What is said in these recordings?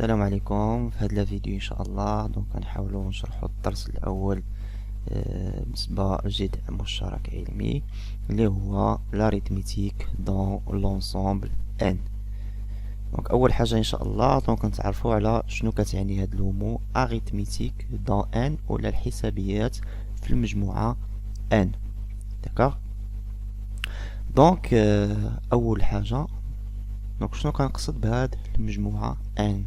السلام عليكم. في هذا الفيديو ان شاء الله غنحاولوا نشرحوا الدرس الاول بالنسبه لجدع مشترك علمي اللي هو لاريتميتيك دون لونسومبل ان. اول حاجه ان شاء الله نتعرفوا على شنو كتعني هاد لومو اريتميتيك دون ان ولا الحسابيات في المجموعه ان. داكوغ. اول حاجه شنو كنقصد بهاد المجموعه ان.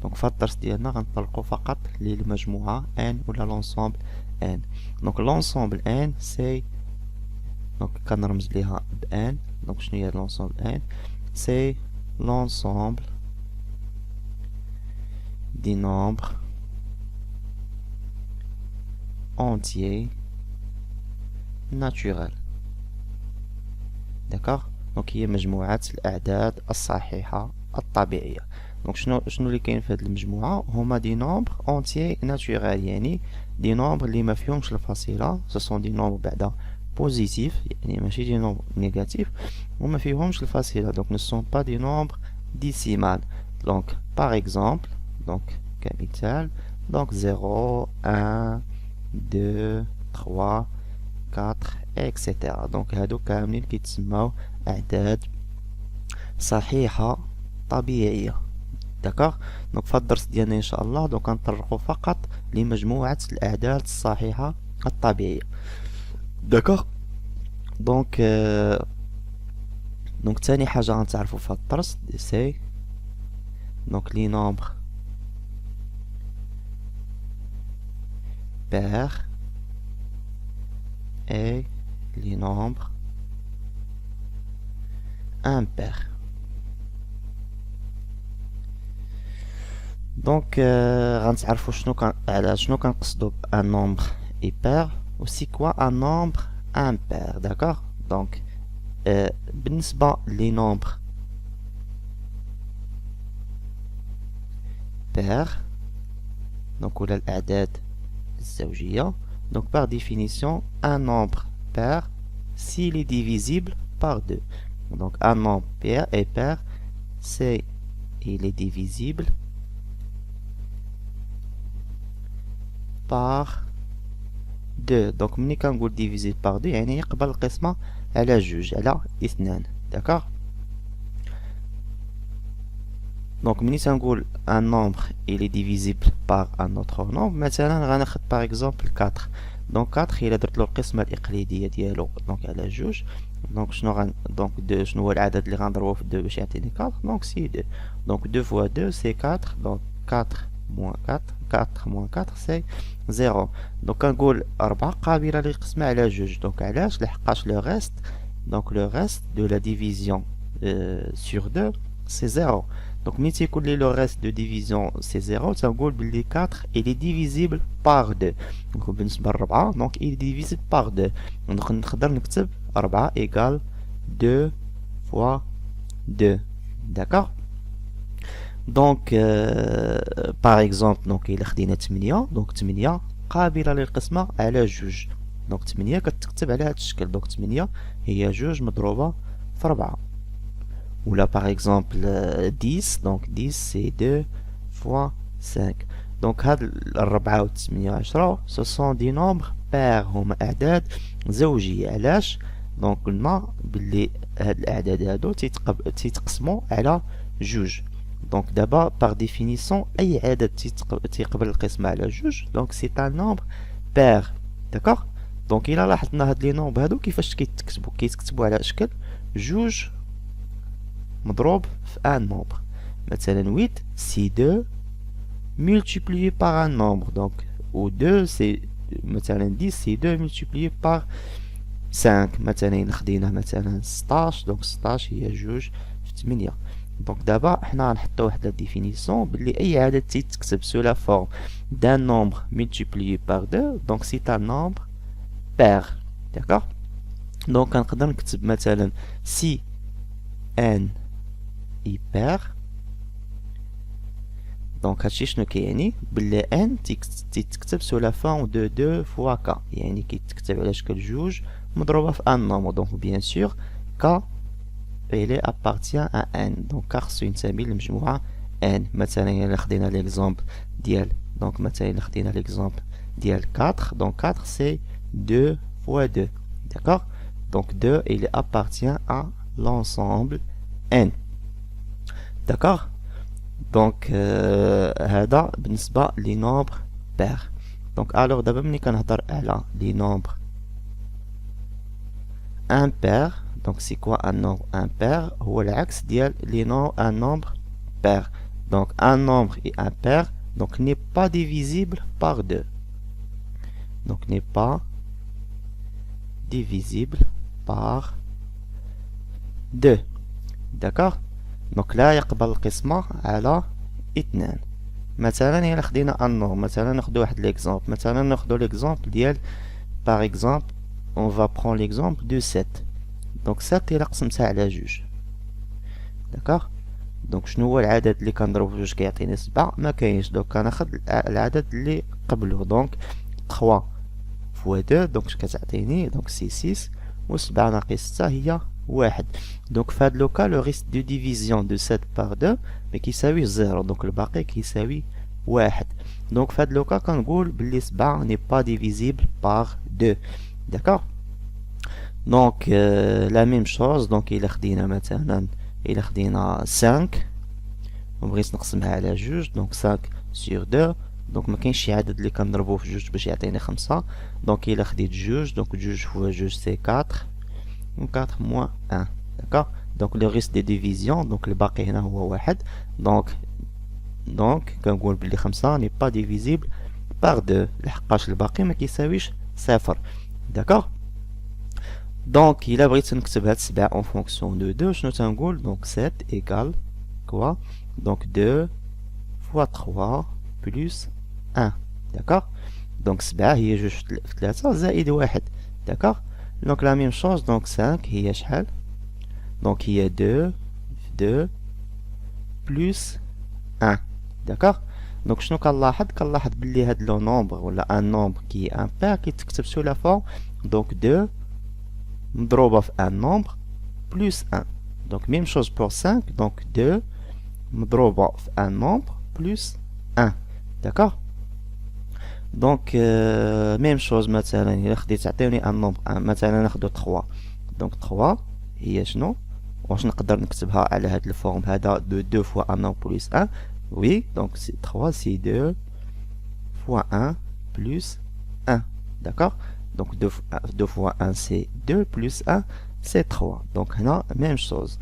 في هاد الدرس ديالنا غنطلقوا فقط للمجموعه ان ولا لونسومبل ان. لونسومبل ان سي كنرمز ليها ب ان. شنو هي لونسومبل ان؟ سي l'ensemble des nombres entiers naturels. d'accord. هي مجموعة الأعداد الصحيحة الطبيعية. شنو اللي كاين في هذه المجموعة؟ هما دي نومبر اونتيي ناتورال، يعني دي نومبر اللي ما فيهمش الفاصلة. سو سون دي نومبر بعدا بوزيتيف، يعني ماشي دي نومبر نيجاتيف وما فيهمش الفاصلة. ne sont pas des nombres décimales. par exemple, كمثال 0 1 2 3 4 etc. هادو كاملين كيتسماو أعداد صحيحة طبيعية. داكوغ. في هاد الدرس ديالنا ان شاء الله كنطرقوا فقط لمجموعة الأعداد الصحيحة الطبيعية. داكوغ. تاني حاجة غنتعرفوا في هاد الدرس سي لي نومبر pairs et les nombres impairs. غنتعرفوا شنو كنقصدوا بان نومبر ايبير و سي كوا ان نومبر امبير. داكوغ. بالنسبه لي نومبر بير ولا الاعداد الزوجيه، par définition un nombre pair s'il est divisible par 2. un nombre pair est pair c'est il est divisible par 2. ملي كنقول divisé par 2 يعني يقبل القسمة على جوج على اثنان. داكوغ. ملي تنقول un nombre il est divisible par un autre nombre، مثلا غناخد par exemple 4. 4 إلا درتلو القسمة الإقليدية ديالو على جوج، شنو شنو هو العدد اللي غنضربو في 2 باش يعطيني 4؟ سي 2. 2 fois 2 c'est 4. 4 moins 4 4 moins 4 c'est 0. كنقول 4 قابلة للقسمة على جوج. علاش؟ لحقاش le reste de la division sur 2 c'est 0. ملي تيكون لي لو ريست دو ديفيزيون سي 0 تنقول بلي 4 il est divisible par 2. بالنسبة للربعة il est divisible par 2. نقدر نكتب 4 égale 2 fois 2. d'accord. par exemple إلا خدينا 8 8 قابلة للقسمة على جوج. 8 كتكتب على هاد الشكل. 8 هي جوج مضروبة في 4. ou là par exemple 10. 10 c'est 2 fois 5. هاد الربعة و 8 و 10 ce sont des nombres pairs، هما أعداد زوجية. علاش؟ قلنا بلي هاد الأعداد هادو تيتقسمو على جوج. دابا par définition أي عدد تيقبل القسمة على جوج c'est un nombre pair. داكوغ. إلا لاحظنا هاد لي نومبر هادو كيفاش كيتكتبو على شكل جوج مضروب في ان نومبر. مثلا 8 سي 2 multiplié par un nombre. و 2 سي مثلا 10 سي 2 multiplié par 5. مثلا إلا خدينا مثلا 16 16 هي جوج في 8. دابا حنا غنحطو واحد لا ديفينيسيون بلي أي عدد تيتكتب سو لا فورم d'un nombre multiplié par 2 c'est un nombre pair. d'accord. كنقدر نكتب مثلا si n hyper. هادشي شنو كيعني؟ بلي ان تيتكتب سو لا فورم دو 2 فوا ك، يعني كيتكتب على شكل جوج مضروبة في ان نومبر. بيان سور ك إلي appartient à n. ك خصو ينتمي للمجموعة n مثلا إلا خدينا l'exemple ديال donc مثلا إلا خدينا l'exemple ديال 4 donc 4 c'est 2 fois 2 d'accord donc 2 il appartient à l'ensemble n d'accord donc هذا بالنسبة لي nombres pairs donc alors دابا ملي كنهضر على لي nombres impair donc c'est quoi un nombre impair هو العكس ديال un nombre pair donc un nombre est impair donc n'est pas divisible par 2 donc n'est pas divisible par 2 d'accord donc لا يقبل القسمة على 2 مثلا إلا خدينا un nombre مثلا ناخدو واحد l'exemple مثلا ناخدو l'exemple ديال par exemple on va prendre l'exemple de 7 donc 7 إلا قسمتها على جوج d'accord donc شنو هو العدد اللي كنضرب في جوج كيعطيني 7 ما كاينش دوك كناخد العدد اللي قبله donc 3 fois 2 donc كتعطيني donc c'est 6 و 7 ناقص 6 هي 1 donc في هاد لوكا le risque de division de 7 par 2 ما كيساويش 0 donc الباقي كيساوي 1 donc في هاد لوكا كنقول بلي 7 n'est pas divisible par 2 d'accord donc la même chose donc إلا خدينا مثلا إلا خدينا 5 وبغيت نقسمها على جوج donc 5 sur 2 donc ما كاينش شي عدد اللي كنضربوه في جوج باش يعطيني 5 donc إلا خديت جوج donc جوج fois جوج c'est 4 و 4 moins 1 d'accord donc le risque de division donc الباقي هنا هو 1 donc كنقول بلي 5 n'est pas divisible par 2 لحقاش الباقي ما كيساويش 0 d'accord donc إلا بغيت نكتب هاد 7 en fonction de 2 شنو تنقول donc 7 égale quoi donc 2 fois 3 plus 1 d'accord donc 7 هي جوج في 3 زائد 1 d'accord donc la même chose donc 5 هي شحال donc هي 2 في 2 plus 1 d'accord donc شنو كنلاحظ بلي هاد لو نومبر ولا ان نومبر كي امبير كيتكتب سو لا فورم donc 2 مضروبة في un nombre plus 1 donc même chose pour 5 donc 2 مضروبة في un nombre plus 1 d'accord donc même chose مثلا إلا خديت تعطيوني un nombre 1 مثلا ناخدو 3 donc 3 هي شنو واش نقدر نكتبها على هاد الفورم هذا de 2 fois un nombre plus 1 oui donc 3 c'est 2 fois 1 plus 1 d'accord donc 2 fois 1 c'est 2 plus 1 c'est 3 donc هنا même chose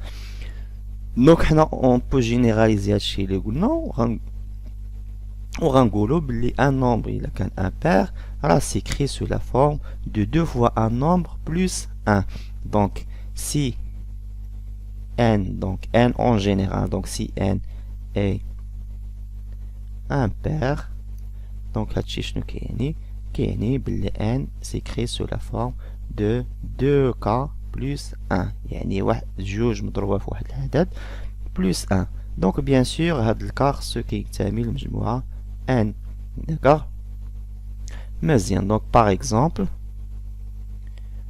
donc هنا on peut généraliser هادشي اللي قلنا وغنقولوا بلي un nombre إلا كان impair راه s'écrit sous la forme de 2 fois un nombre plus 1 donc si n donc n en général donc si n est impair donc هادشي شنو كيعني بلي n s'écrit sous la forme de 2k plus 1 يعني واحد جوج مضروبة في واحد العدد plus 1 donc bien sûr هاد الكا خصو كيكتمل المجموعة n d'accord مزيان donc par exemple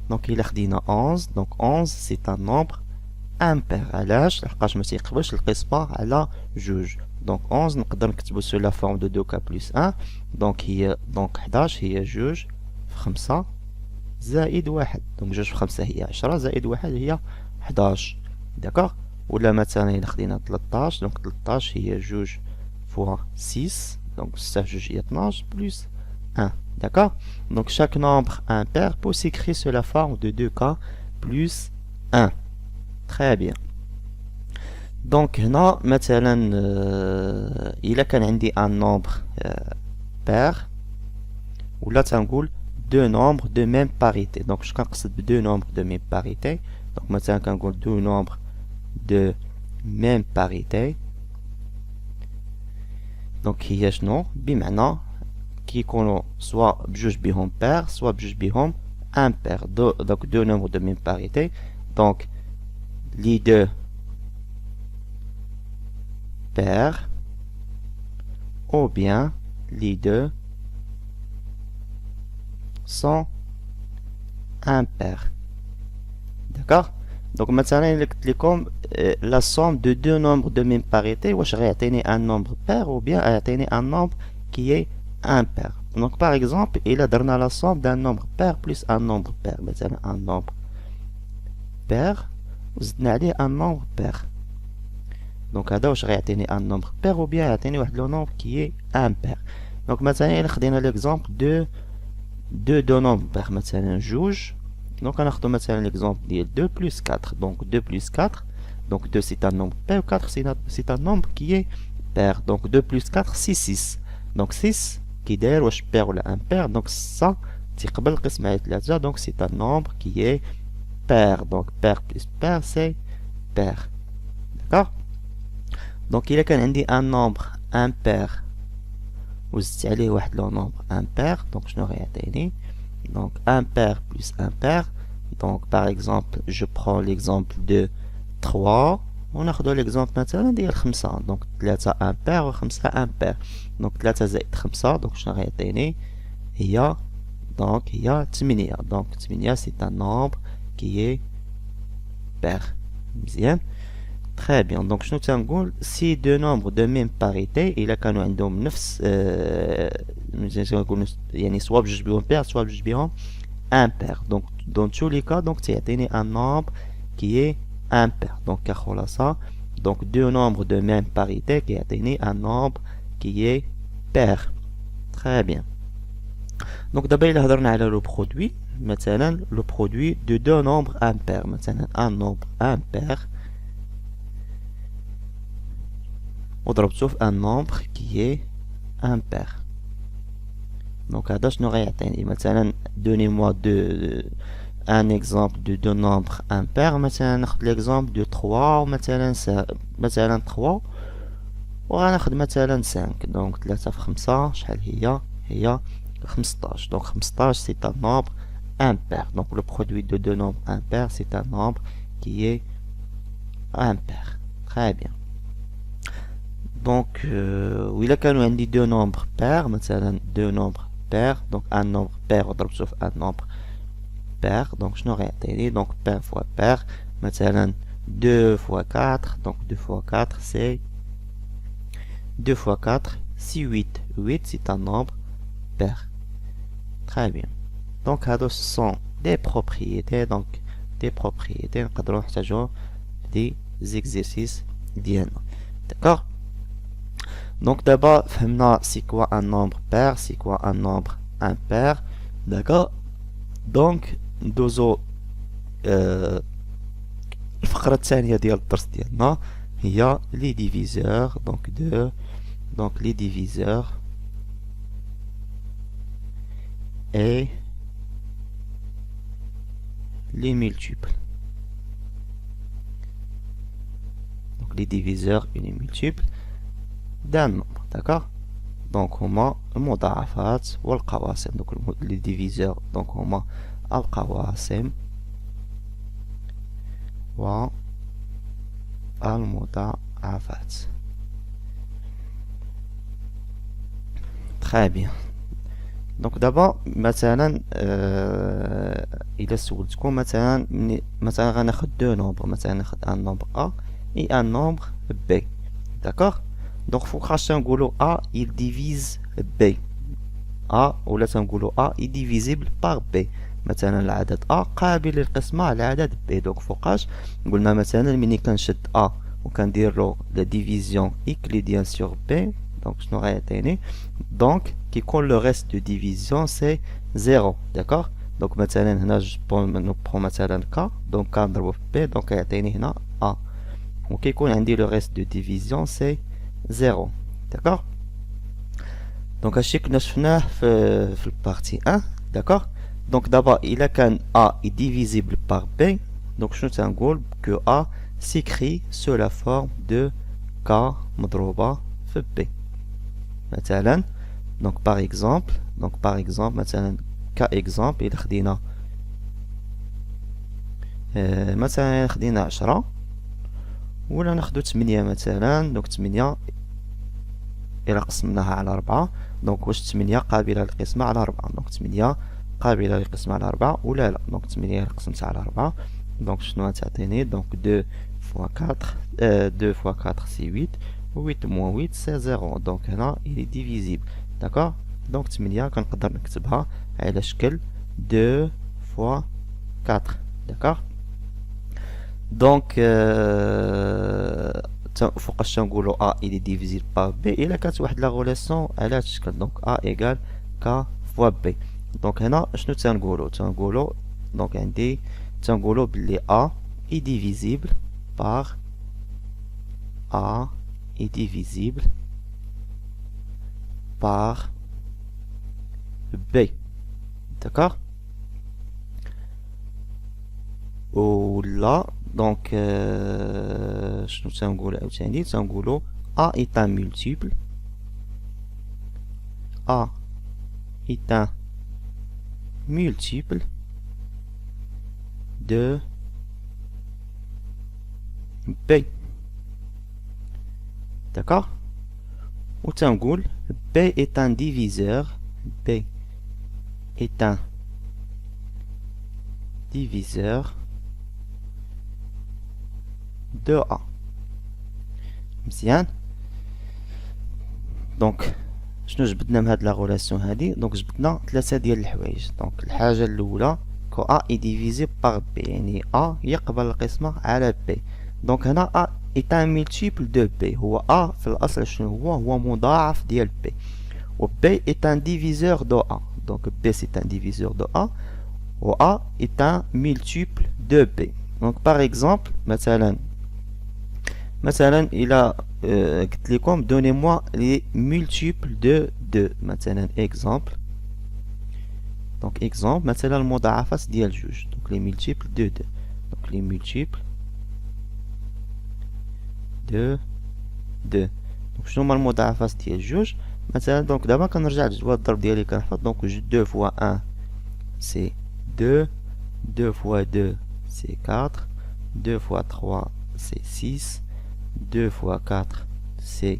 donc إلا خدينا 11 donc 11 c'est un nombre impair علاش لحقاش ما تيقبلش القسمة على جوج donc 11 نقدر نكتبو سو لا فورم دو 2k plus 1 donc هي donc 11 هي جوج في 5 زائد 1 donc جوج في 5 هي 10 زائد 1 هي 11 داكوغ ولا مثلا إلا خدينا 13 donc 13 هي جوج فوا 6 donc 6 في جوج هي 12 plus 1 d'accord donc chaque nombre impair peut s'écrire sous la forme de 2k plus 1 très bien donc هنا مثلا إلا كان عندي un nombre pair ولا تنقول deux nombres de même parité donc شنو كنقصد ب deux nombres de même parité donc مثلا كنقول deux nombres de même parité donc هي شنو بمعنى كيكونوا سواء بجوج بهم pair سواء بجوج بهم impair donc deux nombres de même parité donc les deux pairs ou bien les deux sont impairs d'accord دونك مثلا إلا قلت لكم لا somme de deux nombres de même parité واش غيعطيني un nombre pair ou bien غيعطيني un nombre qui est impair. Donc par exemple إلا درنا la somme d'un nombre pair plus un nombre pair, مثلا un nombre pair وزدنا عليه un nombre pair. دونك هذا واش غيعطيني un nombre pair ou bien يعطيني واحد لو nombre qui est impair. دونك مثلا إلا خدينا l'exemple de deux nombres pair مثلا جوج. Donc on a مثلا l'exemple de 2 plus 4. Donc 2 plus 4. Donc 2 c'est un nombre pair, 4 c'est un nombre qui est pair. Donc 2 plus 4 c'est 6. Donc 6 qui داير واش pair ou impair. Donc ça تيقبل القسمة على 3. Donc c'est un nombre qui est pair. Donc pair plus pair c'est pair. D'accord. Donc il كان عندي un nombre impair وزدت عليه واحد لو nombre impair. Donc شنو غيعطيني؟ Donc impair plus impair. Donc par exemple je prends l'exemple de 3 وناخدو l'exemple مثلا ديال 5. Donc 3 impair و 5 impair. Donc 3 زائد 5 donc شنو غيعطيني هي donc هي 8. Donc 8 c'est un nombre qui est pair. مزيان. Très bien. Donc شنو تنقول si deux nombres de même parité إلا كانوا عندهم نفس يعني سوا بجوج بيهم pair سوا بجوج بيهم impair. Donc dans tous les cas donc تيعطيني un nombre qui est impair. Donc كنخولها ça. Donc deux nombres de même parité كيعطيني un nombre qui est pair. Très bien. Donc دابا إلا هضرنا على le produit مثلا le produit de deux nombres impairs مثلا un nombre impair وضربته في un nombre qui est impair. Donc هذا شنو غيعطيني مثلا donnez-moi un exemple de deux nombres impairs. مثلا ناخد l'exemple de 3 ومثلا مثلا 3 وغناخد مثلا 5. donc 3 في 5 شحال هي 15. donc 15 c'est un nombre impair. donc le produit de deux nombres impairs c'est un nombre qui est impair. Très bien. Donc وإلا كانوا عندي deux nombres pairs مثلا deux nombres pairs. donc un nombre pair وضربته في un nombre pair. donc شنو غيعطيني donc pair fois pair مثلا 2 fois 4. donc 2 fois 4 c'est 2 fois 4 c'est 8. 8 c'est un nombre pair. Très bien. donc هادو ce sont des propriétés. donc des propriétés نقدروا نحتاجوهم des exercices ديالنا. d'accord. Donc d'abord, c'est quoi un nombre pair, c'est quoi un nombre impair. D'accord. Donc ندوزو الفقرة الثانية ديال الدرس ديالنا هي les diviseurs. donc les diviseurs et les multiples. donc les diviseurs et les multiples d'un nombre. d'accord. donc هما المضاعفات والقواسم. donc les diviseurs donc هما القواسم والمضاعفات. très bien. donc d'abord مثلا إلا سولتكم مثلا غناخد deux nombres. مثلا ناخد un nombre A et un nombre B. d'accord. donc فوقاش تنقولو A il divise B. A ولا تنقولو A est divisible par B. مثلا العدد A قابل للقسمة على عدد B. donc فوقاش قلنا مثلا ملي كنشد A وكنديرلو لا ديفيزيون إكليديان sur B. donc شنو غيعطيني donc كيكون لو reste de division c'est 0. d'accord. donc مثلا هنا نبقو مثلا K. donc كنضربو في B donc يعطيني هنا A. وكيكون عندي لو reste de division c'est 0. d'accord. donc هادشي كنا شفناه في البارتي 1. d'accord. donc d'abord إلا كان A est divisible par B. donc شنو تنقول que A s'écrit sous la forme de K مضروبة في B. مثلا donc par exemple مثلا كإكزامبل إلا خدينا مثلا خدينا 10 ولا ناخدو 8 مثلا. donc 8 إلا قسمناها على 4 donc واش 8 قابلة للقسمة على 4. donc 8 قابلة للقسمة على 4 ولا لا. donc 8 إلا قسمتها على 4 Donc شنو غتعطيني؟ donc 2 fois 4 2 fois 4 c'est 8, 8 moins 8 c'est 0. donc هنا il est divisible. d'accord. donc 8 كنقدر نكتبها على شكل 2 fois 4. d'accord. donc فوقاش تنقولو A il est divisible par B إلا كانت واحد لا غولاسيون على هاد الشكل. donc A égale K fois B. donc هنا شنو تنقولو donc عندي تنقولو بلي A est divisible par A est divisible par B. d'accord. ou là donc شنو تنقولو عاوتاني؟ تنقولو A est un multiple. A est un multiple de B. d'accord. ou تنقول B est un diviseur. B est un diviseur de A. مزيان. دونك شنو جبدنا من هاد لا غولاسيون هادي؟ دونك جبدنا ثلاثه ديال الحوايج. دونك الحاجه الاولى كو A est divisé par B، يعني A يقبل القسمه على B. دونك هنا A est un multiple de B. هو A في الاصل شنو هو مضاعف ديال B، و B est un diviseur de A. donc B c'est un diviseur de A و A est un multiple de B. donc par exemple مثلا الى قلت لكم donnez-moi les multiples de 2. مثلا exemple مثلا المضاعفات ديال جوج. donc les multiples de 2. donc les multiples de 2. donc شنو هما المضاعفات ديال جوج؟ مثلا donc دابا كنرجع لجدول الضرب ديالي كنحفظ. donc 2 fois 1 c'est 2, 2 fois 2 c'est 4, 2 fois 3 c'est 6, 2 fois 4 c'est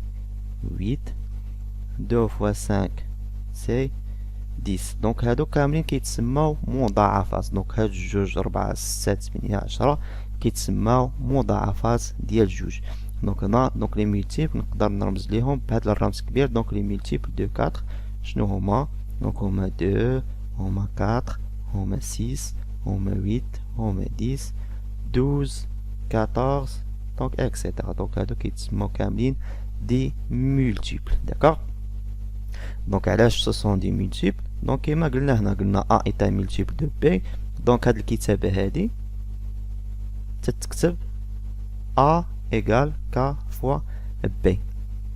8, 2 fois 5 c'est 10. donc هادو كاملين كيتسماو مضاعفات. donc هاد جوج 4 6 8 10 كيتسماو مضاعفات ديال جوج. donc هنا donc لي مولتيبل نقدر نرمز ليهم بهاد الرمز كبير. donc لي مولتيبل دو 4 شنو هما؟ donc هما 2 هما 4 هما 6 هما 8 هما 10 12 14 donc etc. donc هادو كيتسموا كاملين دي multiples. d'accord. donc علاش ce sont des multiples؟ donc كيما قلنا هنا قلنا A est un multiple de B. donc هاد الكتابة هادي تتكتب A égale K fois B.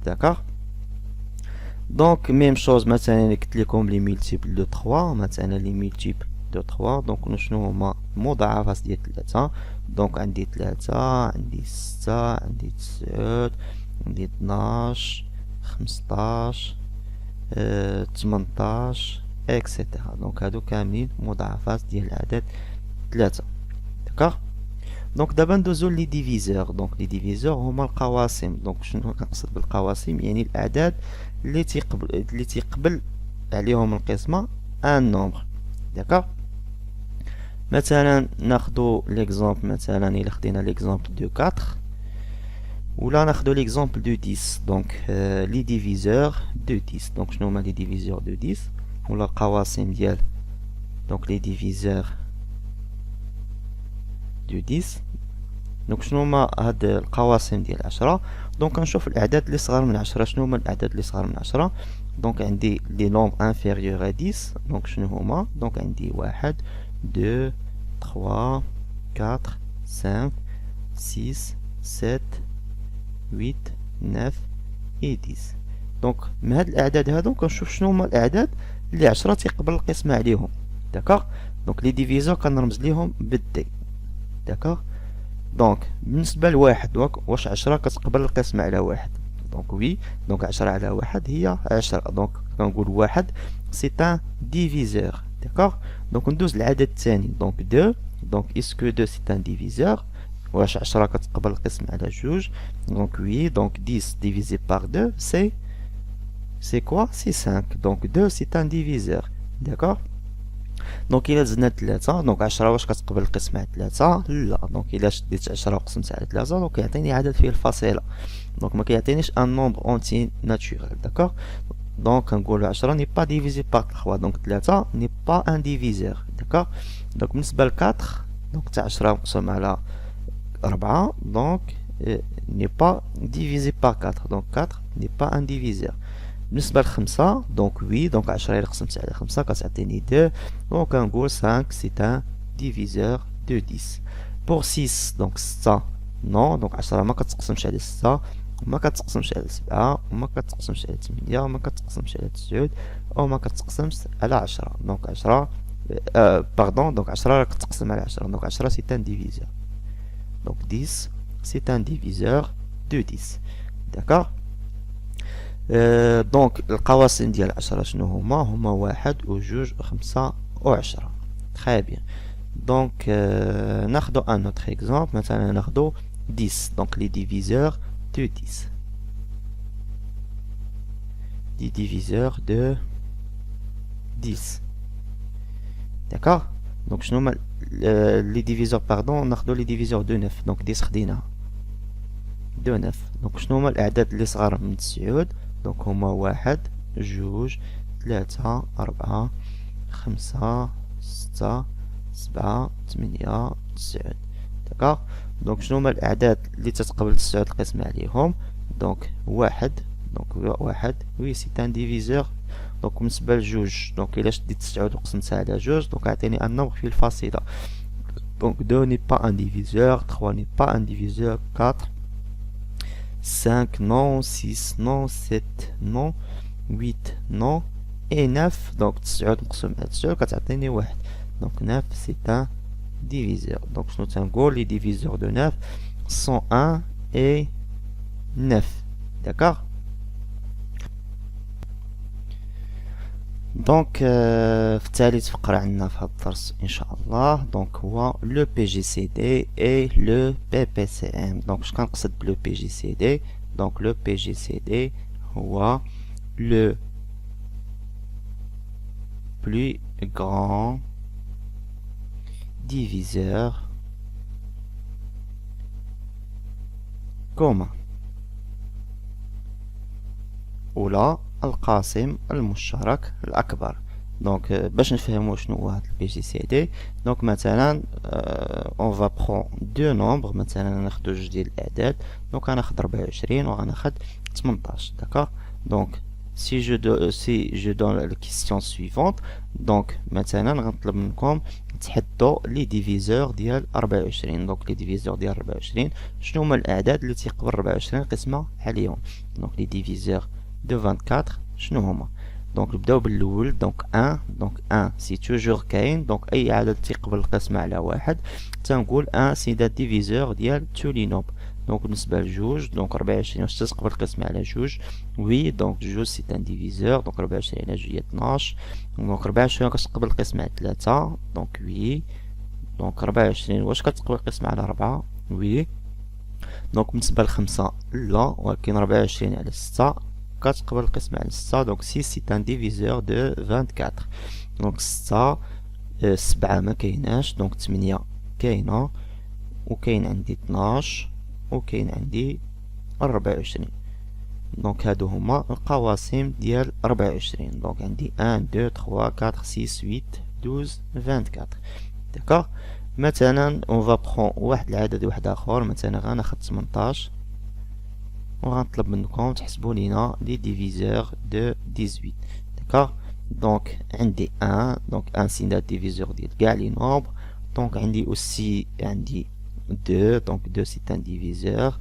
d'accord. donc même chose مثلا قلت لكم لي multiples de 3. مثلا لي multiples de 3 donc شنو هما مضاعفات ديال 3؟ donc عندي 3 عندي 6 عندي 9 عندي 12 15 18 etc. donc هادو كاملين مضاعفات ديال العدد 3. d'accord. donc دابا ندوزو لي ديفيزور. donc لي ديفيزور هما القواسم. donc شنو كنقصد بالقواسم؟ يعني الاعداد اللي تيقبل عليهم القسمه ان نومبر. d'accord. مثلا ناخدو ليكزامبل، مثلا الا خدينا ليكزامبل دو 4 ولا ناخدو ليكزامبل دو 10. دونك لي ديفيزور دو 10. دونك شنو هما لي ديفيزور دو 10 ولا القواسم ديال دونك لي ديفيزور دو 10؟ دونك شنو هما هاد القواسم ديال 10؟ دونك كنشوف الاعداد اللي صغار من 10. شنو هما الاعداد اللي صغار من 10؟ دونك عندي لي نومبر انفيريور ا 10. دونك شنو هما؟ دونك عندي 1 2 3 4 5 6 7 8 9 et 10. دونك من هاد الاعداد هادو كنشوف شنو هما الاعداد اللي 10 تيقبل القسمه عليهم. داكوغ. دونك لي ديفيزور كنرمز ليهم بالدي. داكوغ. دونك بالنسبه لواحد واش 10 كتقبل القسمه على واحد؟ دونك وي. دونك 10 على واحد هي 10. دونك كنقول واحد سي ان ديفيزور. داكوغ. دونك ندوز للعدد الثاني. دونك 2. دونك اسكو 2 سي ان ديفيزور؟ واش 10 كتقبل القسم على جوج؟ دونك وي. دونك 10 divisé par 2 c'est quoi? c'est 5. donc 2 c'est un diviseur. d'accord. دونك الا زدنا 3 دونك 10 واش كتقبل القسمة على 3؟ لا. دونك الا شديت 10 وقسمت على 3 دونك يعطيني عدد فيه الفاصلة، دونك ما كيعطينيش ان نومبر اونتي ناتوريل. داكوغ. دونك كنقولو 10 ني با ديفيزي بار 3، دونك 3 ني با ان ديفيزور. داكوغ. دونك بالنسبة ل 4 دونك حتى 10 مقسوم على 4 دونك ني با ديفيزي بار 4، دونك 4 ني با ان ديفيزور. بالنسبة لخمسة دونك وي، دونك 10 إلا قسمت على 5 كتعطيني 2، دونك كنقول 5 سي ان ديفيزور دو 10. بور 6 دونك 6 نو، دونك 10 ما كتقسمش على 6 وما كتقسمش على 7 وما كتقسمش على 8 وما كتقسمش على 9 وما كتقسمش على 10. دونك 10 باردون، دونك 10 راه كتقسم على 10، دونك 10 سي ان ديفيزور. دونك 10 سي ان ديفيزور دو 10. داكوغ. دونك القواسم ديال 10 شنو هما 1 و 2 و 5 و 10. تري بيان. دونك ناخدو ان اوتر اكزومبل، مثلا ناخدو 10 دونك لي ديفيزور دو 10، لي ديفيزور دو 10. داكوغ. دونك شنو هما لي ديفيزور باردون، ناخدو لي ديفيزور دو 9، دونك 10 خديناها دو 9. دونك شنو هما الاعداد اللي صغار من 9؟ دونك هما 1 2 3 4 5 6 7 8 9. داكوغ. دونك شنو هما الاعداد اللي تتقبل 9 القسمة عليهم؟ دونك 1 دونك 1 وي سي ان ديفيزور. دونك بالنسبة لجوج دونك الا شديت 9 وقسمتها على جوج دونك عطيني ان نومبر فيه الفاصلة. دونك 2 ني با ان ديفيزور، 3 ني با ان ديفيزور، 4 5 non, 6 non, 7 non, 8 non et 9. Donc 9 مقسوم على 9 كتعطيني 1. Donc 9 c'est un diviseur. Donc شنو تنقول les diviseurs de 9 sont 1 et 9. D'accord. دونك في ثالث فقرة عندنا في هذا الدرس ان شاء الله دونك هو لو بي جي سي دي اي لو بي بي سي ام. دونك اش كنقصد بلو بي جي سي دي؟ دونك لو بي جي سي دي هو لو بلو غران ديفيزور كوما، ولا القاسم المشترك الأكبر. دونك باش نفهمو شنو هو هاد البي جي سي دي، دونك مثلا اون فا برون دو نومبر، مثلا ناخدو جوج ديال الأعداد، دونك غناخد 24 و غناخد 18. داكوغ. دونك si je donne la question suivante، دونك مثلا غنطلب منكم تحدوا لي ديفيزور ديال 24. دونك لي ديفيزور ديال 24 شنو هما الأعداد اللي تيقبل 24 قسمة عليهم؟ دونك لي ديفيزور دو 24 شنو هما؟ دونك نبداو بالاول. دونك 1 دونك 1 سي توجور كاين، دونك اي عدد تيقبل القسمة على واحد تنقول 1 سي دا ديفيزور ديال تو لي نومبر. دونك بالنسبة لجوج دونك 24 واش تتقبل القسمة على جوج؟ وي. دونك جوج سي ان ديفيزور، دونك 24 على جوج هي 12. دونك 24 كتقبل القسمة على 3 دونك وي. دونك 24 واش كتقبل القسمة على 4؟ وي. دونك بالنسبة لخمسة لا، ولكن 24 على 6 كتقبل القسمة على 6 دونك 6 سي ان ديفيزور دو 24. دونك 6 7 ما كايناش، دونك 8 كاينة، وكاين عندي 12 وكاين عندي 24. دونك هادو هما القواسم ديال 24. دونك عندي 1 2 3 4 6 8 12 24. داكوغ. مثلا اون فا برون واحد العدد واحد اخر، مثلا غناخد 18 وغنطلب منكم تحسبوا لينا لي ديفيزور دو 18. داكوغ. دونك عندي 1 دونك 1 سي دا ديفيزور ديال كاع لي نومبر. دونك عندي اوسي عندي 2 دونك 2 سي ان ديفيزور.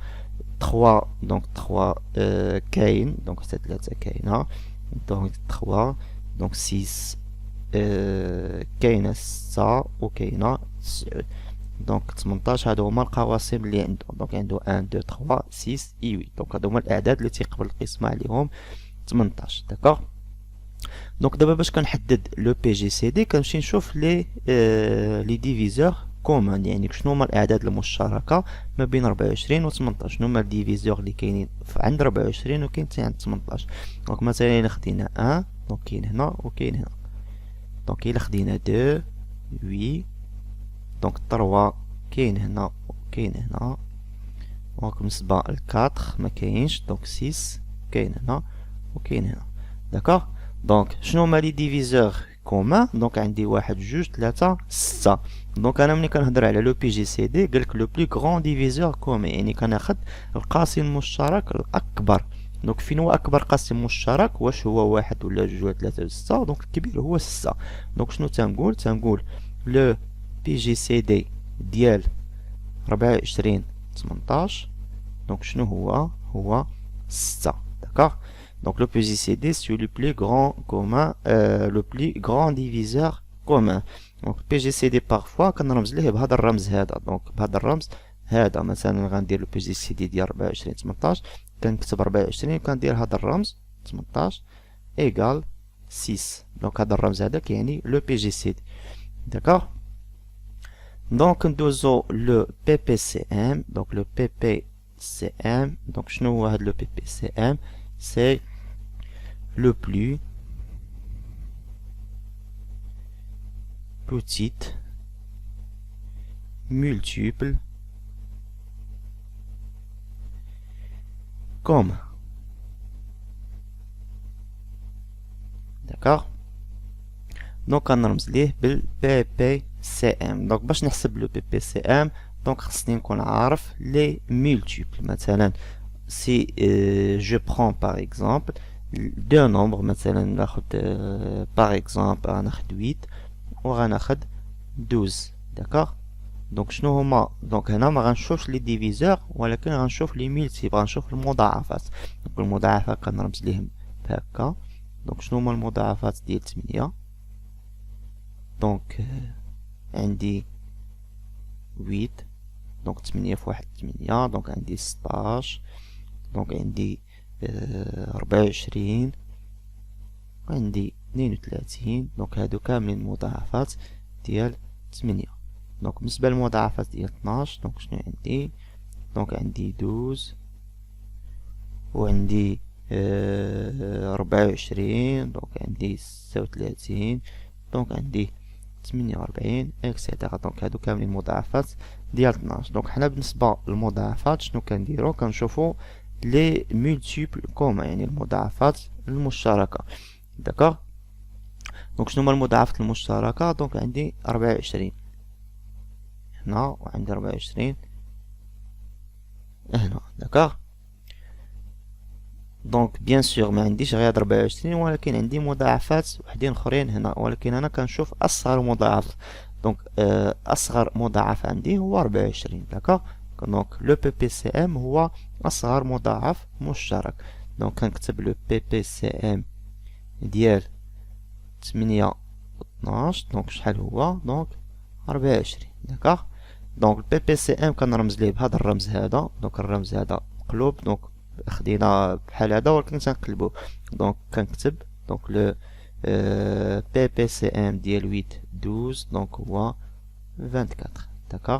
3 دونك 3 كاين، دونك حتى 3 كاينه، دونك 3 دونك 6 كاينه 6 وكاينه 9. دونك 18 هادو هما القواسم اللي عنده. دونك عنده 1 2 3 6 اي 8. دونك هادو هما الاعداد اللي تيقبل القسمه عليهم 18. داكوغ. دونك دابا باش كنحدد لو بي جي سي دي كنمشي نشوف لي ديفيزور كومون، يعني شنو هما الاعداد المشتركه ما بين 24 و 18. شنو هما الديفيزور اللي كاينين عند 24 وكاين حتى عند 18. دونك مثلا الا خدينا 1 دونك كاين هنا وكاين هنا. دونك إلا خدينا 2 8 دونك 3 كاين هنا وكاين هنا. دونك بالنسبة ل 4 مكاينش، دونك 6 كاين هنا وكاين هنا. داكوغ. دونك شنو هما لي ديفيزور كومان؟ دونك عندي 1 2 3 6. دونك انا ملي كنهضر على لو بي جي سي دي قالك لو بلو غران ديفيزور كومان، يعني كناخد القاسم المشترك الاكبر. دونك فين هو اكبر قاسم مشترك؟ واش هو 1 ولا 2 ولا 3 ولا 6؟ دونك الكبير هو 6. دونك شنو تنقول لو بي جي سي دي ديال 24 18 دونك شنو هو 6. داكوغ. Donc le PJCD c'est le plus grand commun, le plus grand diviseur commun. Donc PJCD parfois كنرمز ليه بهذا الرمز هذا. دونك بهذا الرمز هذا مثلا غندير لو PJCD ديال 24 18 كنكتب 24 وكندير هذا الرمز 18 ايكال 6. دونك هذا الرمز هذا كيعني لو PJCD. داكوغ. دونك ندوزو لو PPCM. دونك لو PPCM دونك شنو هو هذا لو PPCM؟ c'est le plus petit multiple commun. D'accord. دونك غنرمز ليه بال PPCM. دونك باش نحسب لو PPCM دونك خصني نكون عارف لي multiples. مثلا si je prends par exemple deux nombres مثلا ناخد par exemple غناخد 8 وغناخد 12. داكوغ. دونك شنو هما؟ دونك هنا ما غنشوفش لي ديفيزور ولكن غنشوف لي ميلتيبل، غنشوف المضاعفات. دونك المضاعفات كنرمز ليهم بهكا. دونك شنو هما المضاعفات ديال 8؟ دونك عندي 8 دونك 8 في 1 8 دونك عندي 16 دونك عندي 24 عندي 32. دونك هادو كاملين مضاعفات ديال 8. دونك بالنسبة للمضاعفات ديال 12 دونك شنو عندي؟ دونك عندي 12 وعندي 24 دونك عندي 36 دونك عندي 48 اكسيتيرا. دونك هادو كاملين مضاعفات ديال 12. دونك حنا بالنسبة للمضاعفات شنو كنديرو؟ كنشوفو لي مولتيبل كومان يعني المضاعفات المشتركة. داكوغ. دونك شنو هما المضاعفات المشتركة؟ دونك عندي 24 هنا وعندي 24 هنا. داكوغ. دونك بيان سور ما عنديش غير 24 ولكن عندي مضاعفات وحدين اخرين هنا، ولكن انا كنشوف اصغر مضاعف. دونك اصغر مضاعف عندي هو 24. داكوغ. دونك لو PPCM هو اصغر مضاعف مشترك. دونك كنكتب لو PPCM ديال 8 12 دونك شحال هو؟ دونك 24. داكوغ. دونك PPCM كنرمز ليه بهذا الرمز هذا. دونك الرمز هذا مقلوب دونك خدينا بحال هذا ولكن تنقلبو. دونك كنكتب دونك لو PPCM ديال 8 12 دونك هو 24. داكوغ.